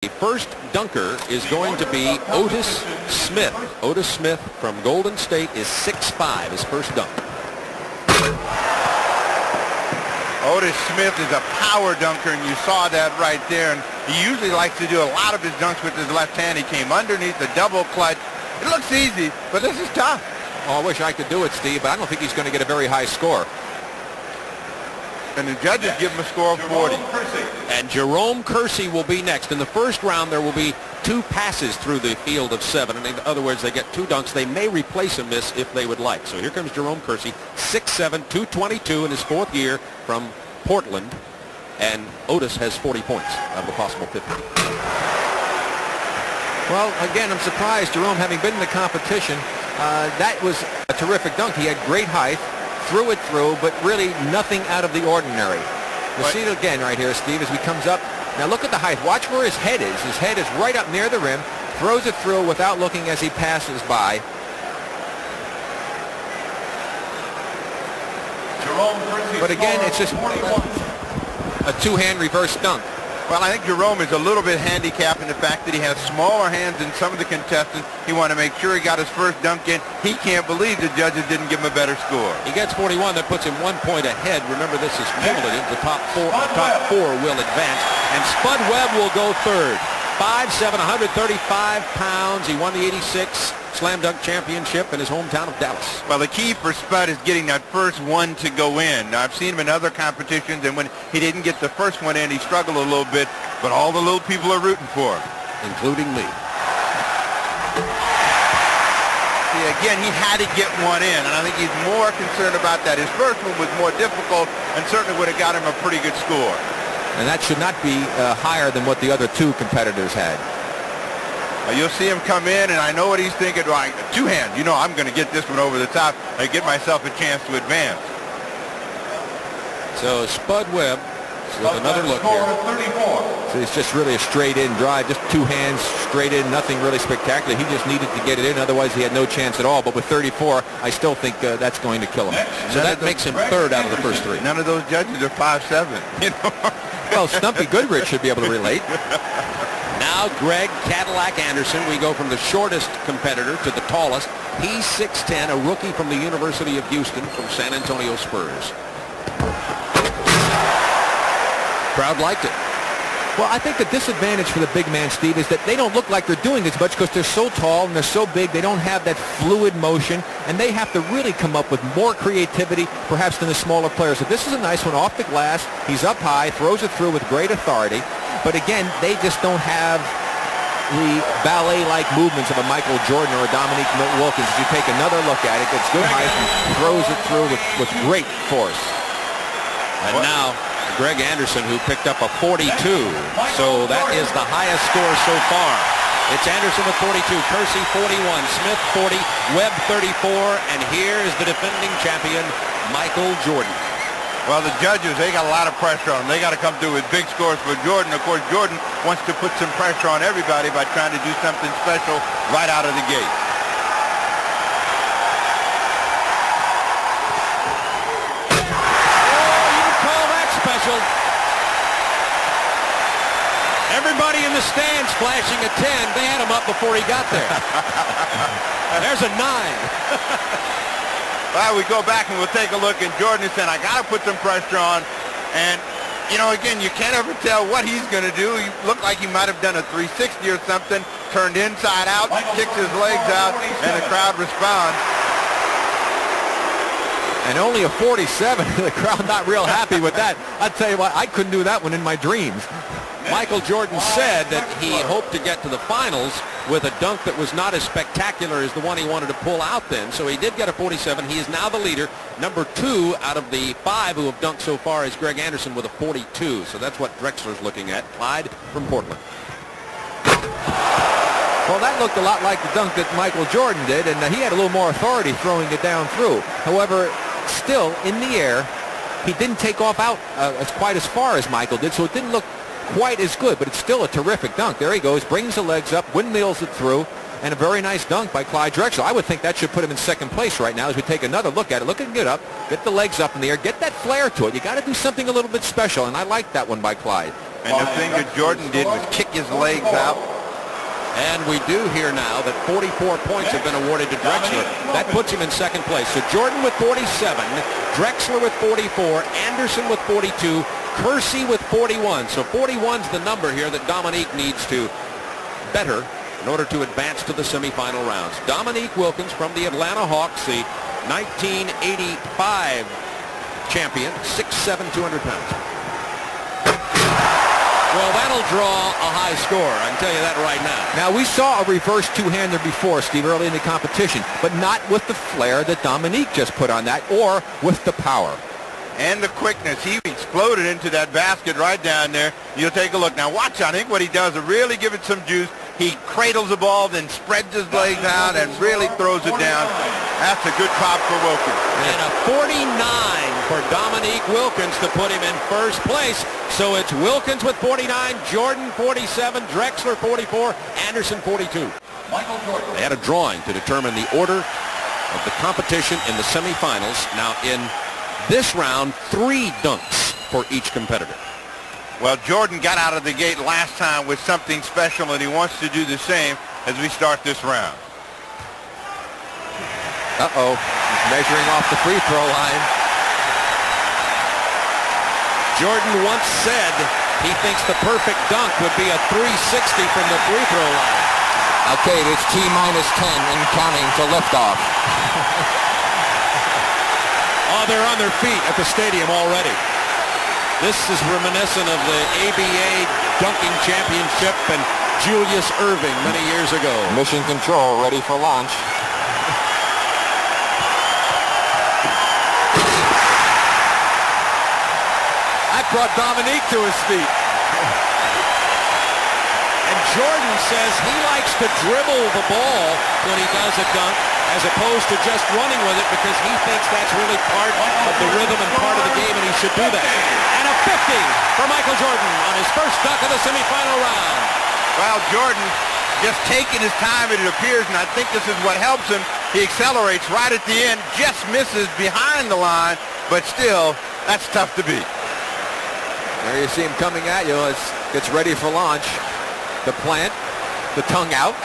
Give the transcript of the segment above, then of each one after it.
The first dunker is going to be Otis Smith. Otis Smith from Golden State is 6'5", his first dunk. Otis Smith is a power dunker, and you saw that right there. And he usually likes to do a lot of his dunks with his left hand. He came underneath the double clutch. It looks easy, but this is tough. Oh, I wish I could do it, Steve, but I don't think he's going to get a very high score. And the judges give him a score of 40. And Jerome Kersey will be next. In the first round, there will be 2 passes through the field of 7. And in other words, they get 2 dunks. They may replace a miss if they would like. So here comes Jerome Kersey, 6'7", 222 in his 4th year from Portland. And Otis has 40 points out of a possible 50. Well, again, I'm surprised, Jerome, having been in the competition, that was a terrific dunk. He had great height. Threw it through, but really nothing out of the ordinary. You'll see it again right here, Steve, as he comes up. Now look at the height. Watch where his head is. His head is right up near the rim. Throws it through without looking as he passes by. But again, it's just a 2-hand reverse dunk. Well, I think Jerome is a little bit handicapped in the fact that he has smaller hands than some of the contestants. He wanted to make sure he got his first dunk in. He can't believe the judges didn't give him a better score. He gets 41. That puts him 1 point ahead. Remember, this is cumulative. The top four will advance. And Spud Webb will go third. 5'7", 135 pounds. He won the '86 Slam Dunk Championship in his hometown of Dallas. Well, the key for Spud is getting that first one to go in. Now, I've seen him in other competitions, and when he didn't get the first one in, he struggled a little bit. But all the little people are rooting for him. Including me. See, again, he had to get one in, and I think he's more concerned about that. His first one was more difficult and certainly would have got him a pretty good score. And that should not be higher than what the other 2 competitors had. You'll see him come in, and I know what he's thinking. Like, 2 hands. You know, I'm going to get this one over the top and get myself a chance to advance. So Spud Webb with another look here. So it's just really a straight-in drive, just 2 hands straight in, nothing really spectacular. He just needed to get it in, otherwise he had no chance at all. But with 34, I still think that's going to kill him. So that makes him third out of the first 3. None of those judges are 5'7". You know? Well, Stumpy Goodrich should be able to relate. Now Greg Cadillac Anderson. We go from the shortest competitor to the tallest. He's 6'10", a rookie from the University of Houston from San Antonio Spurs. Crowd liked it. Well, I think the disadvantage for the big man, Steve, is that they don't look like they're doing as much because they're so tall and they're so big. They don't have that fluid motion, and they have to really come up with more creativity, perhaps, than the smaller players. So this is a nice one off the glass. He's up high, throws it through with great authority. But again, they just don't have the ballet-like movements of a Michael Jordan or a Dominique Wilkins. If you take another look at it, gets good height and throws it through with great force. And now Greg Anderson, who picked up a 42. So that is the highest score so far. It's Anderson with 42, Kersey 41, Smith 40, Webb 34, and here is the defending champion, Michael Jordan. Well, the judges, they got a lot of pressure on them. They got to come through with big scores for Jordan. Of course, Jordan wants to put some pressure on everybody by trying to do something special right out of the gate. Everybody in the stands flashing a 10. They had him up before he got there. There's a 9. Well, we go back and we'll take a look, and Jordan is saying, I got to put some pressure on. And, you know, again, you can't ever tell what he's going to do. He looked like he might have done a 360 or something, turned inside out, kicks his legs out, and the crowd responds. And only a 47. The crowd not real happy with that. I'll tell you what, I couldn't do that one in my dreams. Michael Jordan said that he hoped to get to the finals with a dunk that was not as spectacular as the one he wanted to pull out then. So he did get a 47. He is now the leader. Number 2 out of the 5 who have dunked so far is Greg Anderson with a 42. So that's what Drexler's looking at. Clyde from Portland. Well, that looked a lot like the dunk that Michael Jordan did, and he had a little more authority throwing it down through. However, still in the air, he didn't take off out quite as far as Michael did, so it didn't look quite as good, but it's still a terrific dunk. There he goes, brings the legs up, windmills it through, and a very nice dunk by Clyde Drexler. I would think that should put him in second place right now as we take another look at it. Look at him get up, get the legs up in the air, get that flair to it. You got to do something a little bit special, and I like that one by Clyde. And the thing that Jordan did was kick his legs out. And we do hear now that 44 points have been awarded to Drexler. That puts him in second place. So Jordan with 47, Drexler with 44, Anderson with 42, Kersey with 41. So 41's the number here that Dominique needs to better in order to advance to the semifinal rounds. Dominique Wilkins from the Atlanta Hawks, the 1985 champion, 6'7", 200 pounds. Well, that'll draw a high score. I can tell you that right now. Now, we saw a reverse two-hander before, Steve, early in the competition, but not with the flair that Dominique just put on that or with the power. And the quickness. He exploded into that basket right down there. You'll take a look. Now, watch, I think what he does to really give it some juice, he cradles the ball, then spreads his legs out and really throws it down. That's a good pop for Wilkins. And a 49 for Dominique Wilkins to put him in first place. So it's Wilkins with 49, Jordan 47, Drexler 44, Anderson 42. They had a drawing to determine the order of the competition in the semifinals. Now in this round, 3 dunks for each competitor. Well, Jordan got out of the gate last time with something special, and he wants to do the same as we start this round. Uh-oh, he's measuring off the free throw line. Jordan once said he thinks the perfect dunk would be a 360 from the free throw line. Okay, it's T-10 and counting to liftoff. Oh, they're on their feet at the stadium already. This is reminiscent of the ABA dunking championship and Julius Erving many years ago. Mission control, ready for launch. That brought Dominique to his feet. And Jordan says he likes to dribble the ball when he does a dunk as opposed to just running with it because he thinks that's really part of the rhythm and part of the game and he should do that. And a 50 for Michael Jordan on his first dunk of the semifinal round. Well, Jordan just taking his time, it appears, and I think this is what helps him. He accelerates right at the end, just misses behind the line, but still, that's tough to beat. There you see him coming at you as gets ready for launch. The plant, the tongue out,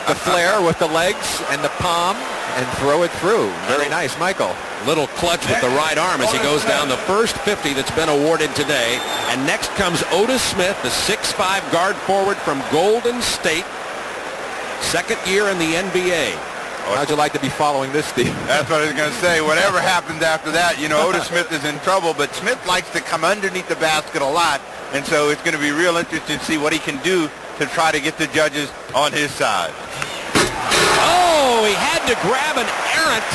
the flare with the legs and the palm, and throw it through. Very nice, Michael. Little clutch with the right arm as he goes down the first 50 that's been awarded today. And next comes Otis Smith, the 6'5" guard forward from Golden State. Second year in the NBA. How'd you like to be following this, Steve? That's what I was going to say. Whatever happens after that, you know, Otis Smith is in trouble, but Smith likes to come underneath the basket a lot, and so it's going to be real interesting to see what he can do to try to get the judges on his side. Oh, he had to grab an errant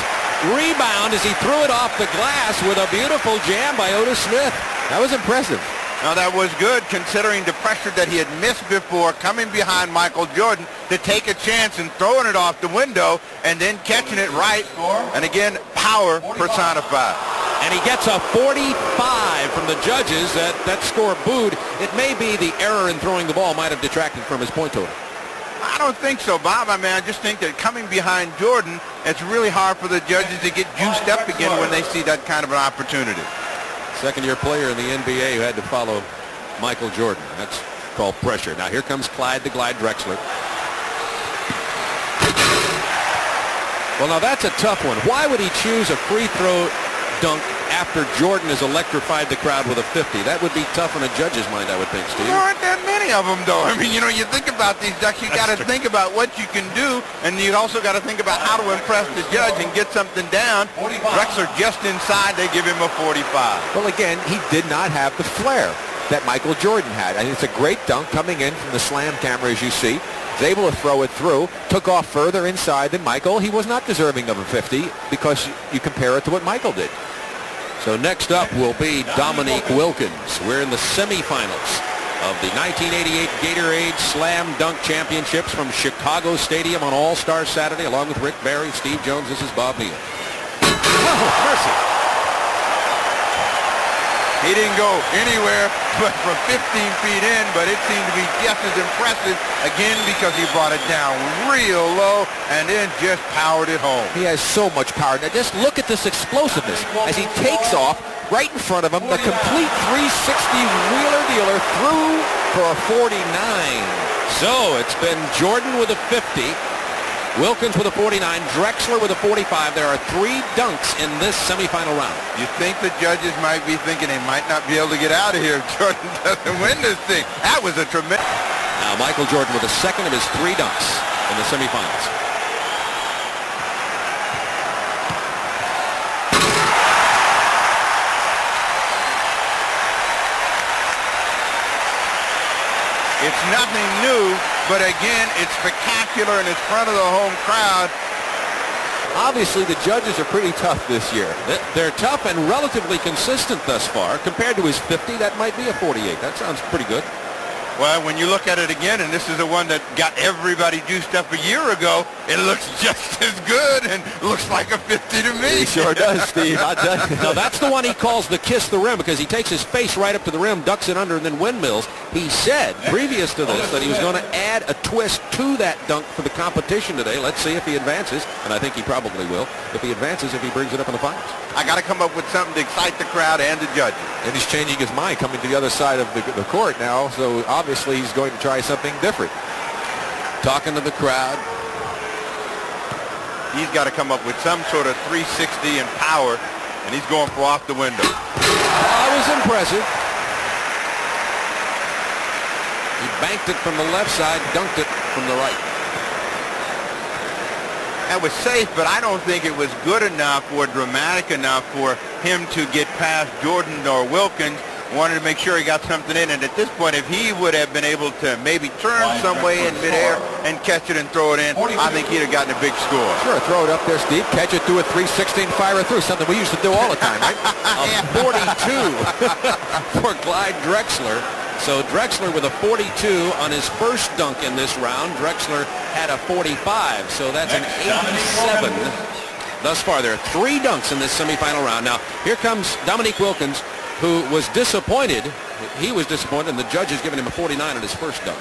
rebound as he threw it off the glass with a beautiful jam by Otis Smith. That was impressive. Now, that was good considering the pressure that he had missed before, coming behind Michael Jordan to take a chance and throwing it off the window and then catching it right. And again, power personified. And he gets a 45 from the judges. That score booed. It may be the error in throwing the ball might have detracted from his point total. I don't think so, Bob. I mean, I just think that coming behind Jordan, it's really hard for the judges to get juiced up again when they see that kind of an opportunity. Second-year player in the NBA who had to follow Michael Jordan. That's called pressure. Now here comes Clyde Drexler. Well, now that's a tough one. Why would he choose a free throw dunk after Jordan has electrified the crowd with a 50? That would be tough on a judge's mind, I would think, Steve. There aren't that many of them, though. I mean, you know, you think about these ducks, you got to think about what you can do, and you also got to think about how to impress the judge and get something down. Drexler just inside, they give him a 45. Well, again, he did not have the flair that Michael Jordan had. I mean, it's a great dunk coming in from the slam camera, as you see. Was able to throw it through, took off further inside than Michael. He was not deserving of a 50 because you compare it to what Michael did. So next up will be Dominique Wilkins. We're in the semifinals of the 1988 Gatorade Slam Dunk Championships from Chicago Stadium on All-Star Saturday, along with Rick Barry, Steve Jones. This is Bob Neal. Oh, mercy. He didn't go anywhere but from 15 feet in, but it seemed to be just as impressive, again, because he brought it down real low and then just powered it home. He has so much power. Now just look at this explosiveness as he takes off, right in front of him. The complete 360 wheeler dealer through for a 49. So it's been Jordan with a 50, Wilkins with a 49, Drexler with a 45. There are 3 dunks in this semifinal round. You think the judges might be thinking they might not be able to get out of here if Jordan doesn't win this thing. That was a tremendous... Now Michael Jordan with a second of his 3 dunks in the semifinals. It's nothing new, but again, it's spectacular and it's front of the home crowd. Obviously, the judges are pretty tough this year. They're tough and relatively consistent thus far. Compared to his 50, that might be a 48. That sounds pretty good. Well, when you look at it again, and this is the one that got everybody juiced up a year ago, it looks just as good and looks like a 50 to me. He sure does, Steve. I'll tell you. Now, that's the one he calls the kiss the rim because he takes his face right up to the rim, ducks it under, and then windmills. He said previous to this that he was going to add a twist to that dunk for the competition today. Let's see if he advances, and I think he probably will. If he advances, if he brings it up in the finals. I got to come up with something to excite the crowd and the judges. And he's changing his mind coming to the other side of the court now, so obviously he's going to try something different. Talking to the crowd. He's got to come up with some sort of 360 and power, and he's going for off the window. That was impressive. He banked it from the left side, dunked it from the right. That was safe, but I don't think it was good enough or dramatic enough for him to get past Jordan or Wilkins. Wanted to make sure he got something in, and at this point, if he would have been able to maybe turn some way in midair and catch it and throw it in, I think he'd have gotten a big score. Sure, throw it up there, Steve. Catch it, do a 360 and fire it through. Something we used to do all the time, right? A 42 for Clyde Drexler. So Drexler with a 42 on his first dunk in this round. Drexler had a 45, so that's an 87 thus far. There are 3 dunks in this semifinal round. Now, here comes Dominique Wilkins, who was disappointed. He was disappointed, and the judge has given him a 49 on his first dunk.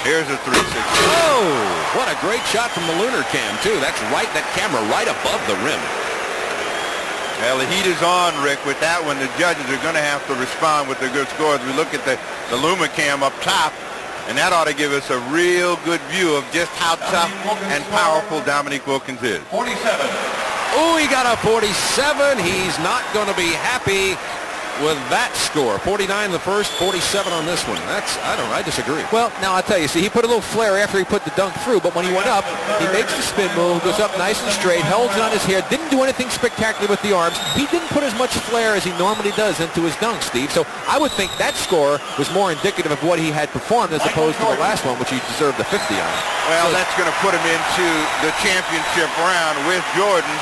Here's a 360. Oh, what a great shot from the lunar cam, too. That's right, that camera right above the rim. Well, the heat is on, Rick. With that one, the judges are going to have to respond with their good scores. We look at the Lumicam up top, and that ought to give us a real good view of just how tough and powerful Dominique Wilkins is. 47. Oh, he got a 47. He's not going to be happy with that score. 49 the first, 47 on this one. I disagree. Well, now I'll tell you, see, he put a little flare after he put the dunk through, but when he went up, he makes the spin move, goes up nice and straight, holds it on his hair, didn't do anything spectacular with the arms. He didn't put as much flair as he normally does into his dunk, Steve. So I would think that score was more indicative of what he had performed as opposed to the last one, which he deserved the 50 on. Well, that's going to put him into the championship round with Jordan.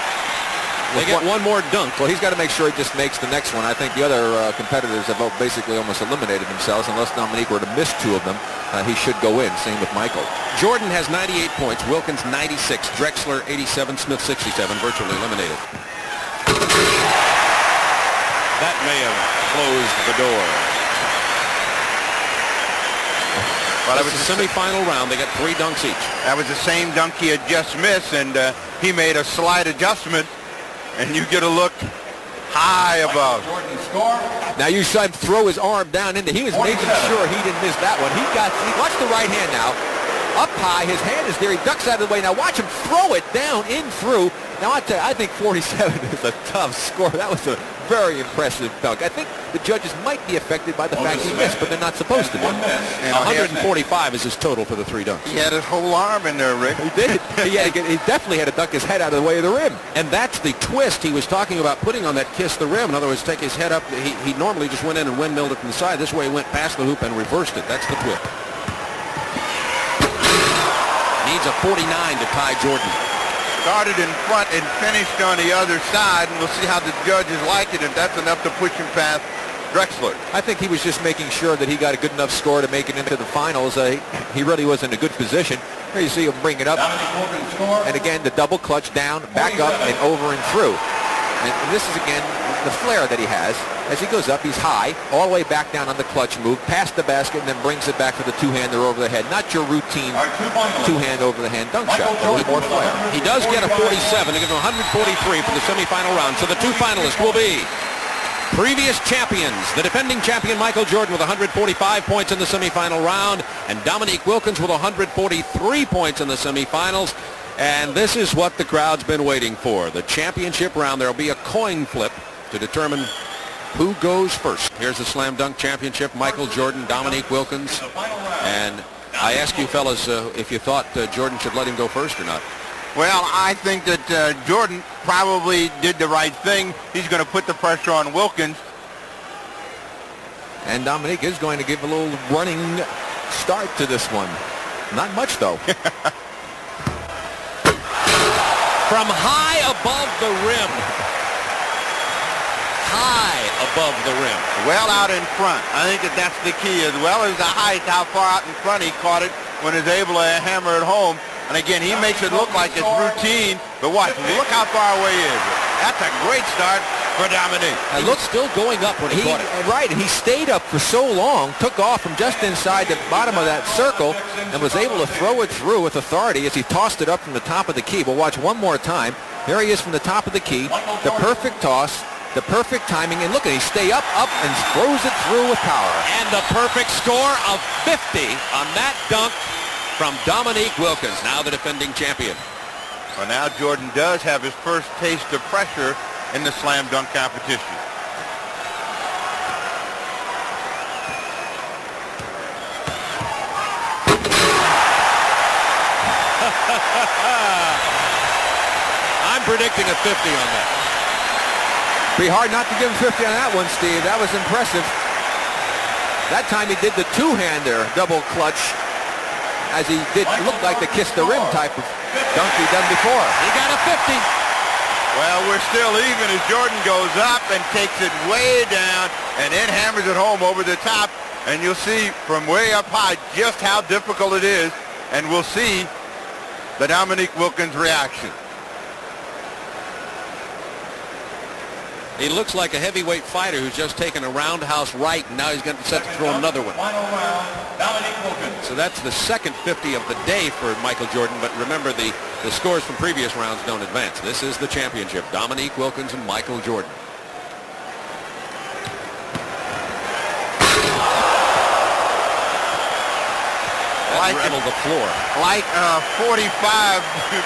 They get one more dunk. Well, he's got to make sure he just makes the next one. I think the other competitors have basically almost eliminated themselves. Unless Dominique were to miss 2 of them, he should go in. Same with Michael. Jordan has 98 points. Wilkins 96. Drexler 87. Smith 67. Virtually eliminated. That may have closed the door. Well, that was the semifinal round. They got 3 dunks each. That was the same dunk he had just missed, and he made a slight adjustment. And you get a look high above. Now you saw him throw his arm down into. He was making sure he didn't miss that one. Watch the right hand now. Up high, his hand is there. He ducks out of the way. Now watch him throw it down in through. Now I tell you, I think 47 is a tough score. That was a very impressive dunk. I think the judges might be affected by the fact he missed, but they're not supposed to be. 145 is his total for the 3 dunks. He had his whole arm in there, Rick. He did. He definitely had to duck his head out of the way of the rim. And that's the twist he was talking about putting on that kiss the rim. In other words, take his head up. He normally just went in and windmilled it from the side. This way he went past the hoop and reversed it. That's the twist. Needs a 49 to tie Jordan. Started in front and finished on the other side, and we'll see how the judges like it, if that's enough to push him past Drexler. I think he was just making sure that he got a good enough score to make it into the finals. He really was in a good position. Here you see him bring it up. And again, the double clutch down, back up, and over and through. And this is, again, the flair that he has. As he goes up, he's high, all the way back down on the clutch move, past the basket, and then brings it back for the two-hander over the head. Not your routine two-hand over the hand dunk shot. A little more flair. He does get a 47 to give him 143 for the semifinal round. So the two finalists will be previous champions, the defending champion Michael Jordan with 145 points in the semifinal round, and Dominique Wilkins with 143 points in the semifinals. And this is what the crowd's been waiting for. The championship round. There will be a coin flip to determine who goes first. Here's the slam dunk championship. Michael Jordan, Dominique Wilkins. And I ask you fellas if you thought Jordan should let him go first or not. Well, I think that Jordan probably did the right thing. He's going to put the pressure on Wilkins. And Dominique is going to give a little running start to this one. Not much, though. From high above the rim. High above the rim. Well out in front. I think that that's the key, as well as the height, how far out in front he caught it when he's able to hammer it home. And again, he makes it look like it's routine, but watch, look how far away he is. That's a great start for Dominique. He was still going up when he caught it. Right, and he stayed up for so long, took off from just inside the bottom of that circle, and was able to throw it through with authority as he tossed it up from the top of the key. But watch one more time. There he is from the top of the key, the perfect toss, the perfect timing, and look at he stay up, and throws it through with power. And the perfect score of 50 on that dunk from Dominique Wilkins, now the defending champion. Well, now Jordan does have his first taste of pressure in the slam dunk competition. I'm predicting a 50 on that. Be hard not to give him 50 on that one, Steve. That was impressive. That time he did the two-hander double clutch, as he did look like the kiss the rim type of dunk he done before. He got a 50. Well, we're still even as Jordan goes up and takes it way down and then hammers it home over the top. And you'll see from way up high just how difficult it is. And we'll see the Dominique Wilkins reaction. He looks like a heavyweight fighter who's just taken a roundhouse right, and now he's going to set to throw another one. Final round, Dominique Wilkins. So that's the second 50 of the day for Michael Jordan, but remember the scores from previous rounds don't advance. This is the championship. Dominique Wilkins and Michael Jordan. That rattled the floor. Like 45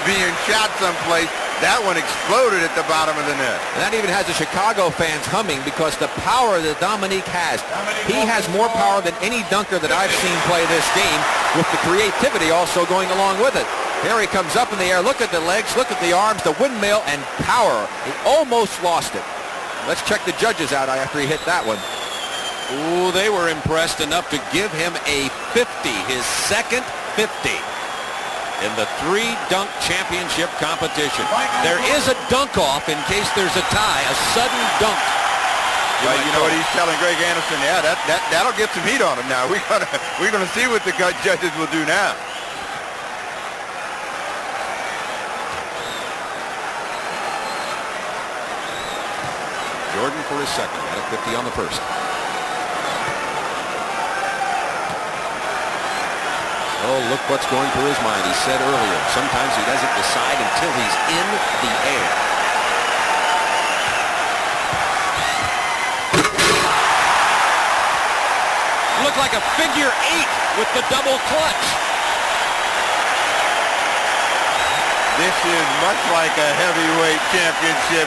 being shot someplace. That one exploded at the bottom of the net. And that even has the Chicago fans humming because the power that Dominique has. He has more power than any dunker that I've seen play this game, with the creativity also going along with it. Here he comes up in the air. Look at the legs, look at the arms, the windmill, and power. He almost lost it. Let's check the judges out after he hit that one. Ooh, they were impressed enough to give him a 50, his second 50. In the three-dunk championship competition. There is a dunk-off in case there's a tie, a sudden dunk. Well, you know what he's telling Greg Anderson? Yeah, that'll get some heat on him now. We're gonna see what the judges will do now. Jordan for his second, at a 50 on the first. Oh, look what's going through his mind. He said earlier, sometimes he doesn't decide until he's in the air. Looked like a figure 8 with the double clutch. This is much like a heavyweight championship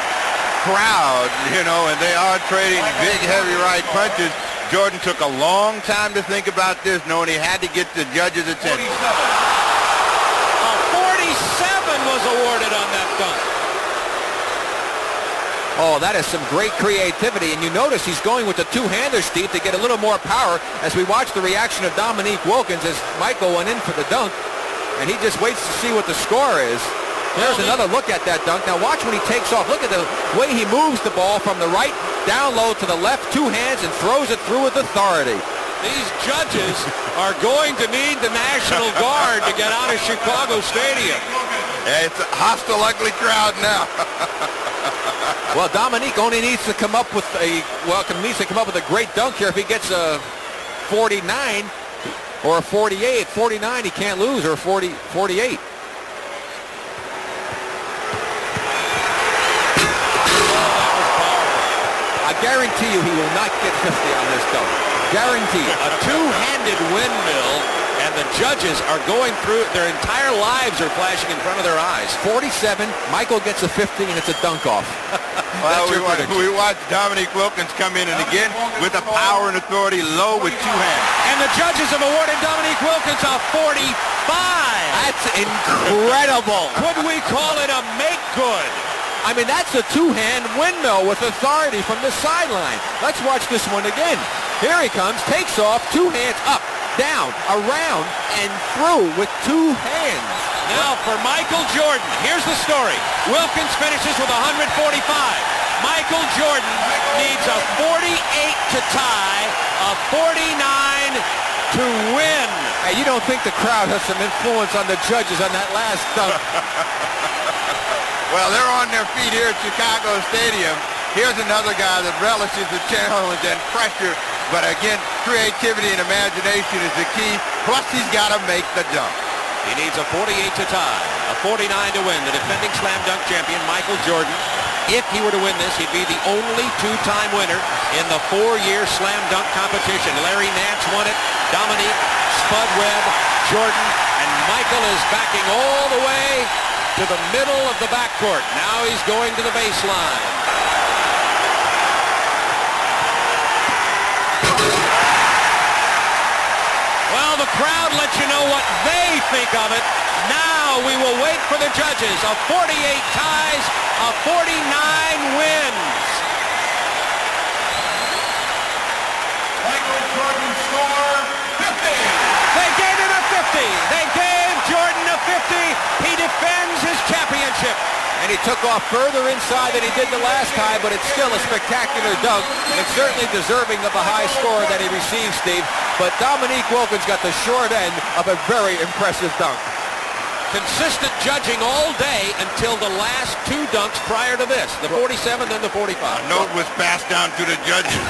crowd, you know, and they are trading big, heavy right punches. Jordan took a long time to think about this, knowing he had to get the judges' attention. 47 was awarded on that dunk. Oh, that is some great creativity. And you notice he's going with the two-hander, Steve, to get a little more power as we watch the reaction of Dominique Wilkins as Michael went in for the dunk. And he just waits to see what the score is. There's another look at that dunk. Now watch when he takes off. Look at the way he moves the ball from the right down low to the left, two hands, and throws it through with authority. These judges are going to need the National Guard to get out of Chicago Stadium. Yeah, it's a hostile, ugly crowd now. Well, Dominique only needs to come up with a great dunk here. If he gets a 49 or a 48, 49 he can't lose, or 48. I guarantee you he will not get 50 on this dunk. Guarantee. A two-handed windmill, and the judges are going through it. Their entire lives are flashing in front of their eyes. 47, Michael gets a 50, and it's a dunk off. Well, we watched Dominique Wilkins come in, and again, with the power and authority, low with two hands. And the judges have awarded Dominique Wilkins a 45. That's incredible. Could we call it a make-good? I mean, that's a two-hand windmill with authority from the sideline. Let's watch this one again. Here he comes, takes off, two hands up, down, around, and through with two hands. Now for Michael Jordan, here's the story. Wilkins finishes with 145. Michael Jordan needs a 48 to tie, a 49 to win. Hey, you don't think the crowd has some influence on the judges on that last dunk? Well, they're on their feet here at Chicago Stadium. Here's another guy that relishes the challenge and pressure. But again, creativity and imagination is the key. Plus, he's got to make the dunk. He needs a 48 to tie, a 49 to win. The defending slam dunk champion, Michael Jordan, if he were to win this, he'd be the only two-time winner in the four-year slam dunk competition. Larry Nance won it, Dominique, Spud Webb, Jordan, and Michael is backing all the way to the middle of the backcourt. Now he's going to the baseline. Well, the crowd lets you know what they think of it. Now we will wait for the judges. A 48 ties, a 49 wins. Michael Jordan score 50. They gave him a 50. They gave Jordan a 50. He defends his championship. And he took off further inside than he did the last time, but it's still a spectacular dunk, and certainly deserving of the high score that he received, Steve. But Dominique Wilkins got the short end of a very impressive dunk. Consistent judging all day until the last two dunks prior to this, the 47 and the 45. A note was passed down to the judges.